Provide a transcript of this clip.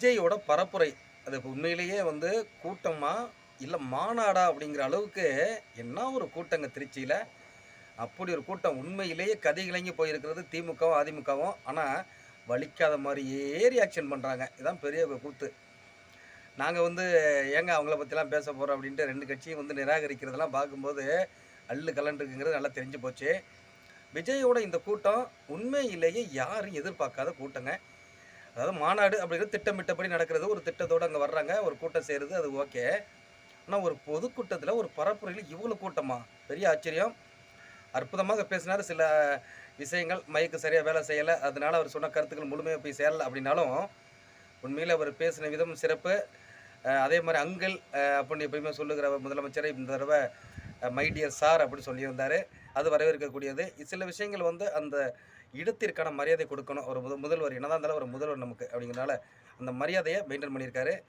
விஜயோட பரப்புரை. அது உண்மையிலேயே வந்து கூட்டமா, இல்ல மாநாடா அப்படிங்கிற அளவுக்கு என்ன ஒரு கூட்டங்க திருச்சியில. அப்படி ஒரு கூட்டம். உண்மையிலேயே கதிகலங்கி போயிருக்கிறது திமுகவும், அதிமுகவும். ஆனா, வலிக்காத மாரியே ரியாக்ஷன் பண்றாங்க. இதான் பெரிய கூத்து. நாங்க வந்து ஏங்க அவங்கள பத்திலாம் பேச போறோம் அப்படின்ட்டு 2 கட்சியும் வந்து நிராகரிக்கிறதெல்லாம் பார்க்கும்போது, அல்லு கலண்டுக்குங்கிறது நல்லா தெரிஞ்சு போச்சு. விஜயோட இந்த கூட்டம் உண்மையிலேயே யாரும் எதிர்பார்க்காத கூட்டங்க. அதாவது மாநாடு அப்படிங்கிறது திட்டமிட்டபடி நடக்கிறது. ஒரு திட்டத்தோட அங்க வர்றாங்க. ஒரு கூட்டம் சேருது. அது ஓகே. ஆனா ஒரு பொதுக்கூட்டத்தில, ஒரு பரப்புரையில இவ்வளோ கூட்டமா? பெரிய ஆச்சரியம். அற்புதமாக பேசினாரு. சில விஷயங்கள் மைக்கு சரியா வேலை செய்யல. அதனால அவர் சொன்ன கருத்துக்கள் முழுமையா போய் சேரல அப்படின்னாலும், உண்மையிலே அவர் பேசின விதம் சிறப்பு. அதே மாரி அங்கிள் அப்படின்னு எப்பயுமே சொல்லுகிற முதலமைச்சரை இந்த தடவ மை டியர் சார் அப்படின்னு சொல்லியிருந்தாரு. அது வரவேற்கக்கூடியது. சில விஷயங்கள் வந்து அந்த இடத்திற்கான மரியாதை கொடுக்கணும். ஒரு முதல்வர் என்னதான் இருந்தாலும் ஒரு முதல்வர் நமக்கு அப்படிங்கிறனால, அந்த மரியாதைய மெயின்டெயின் பண்ணியிருக்காரு.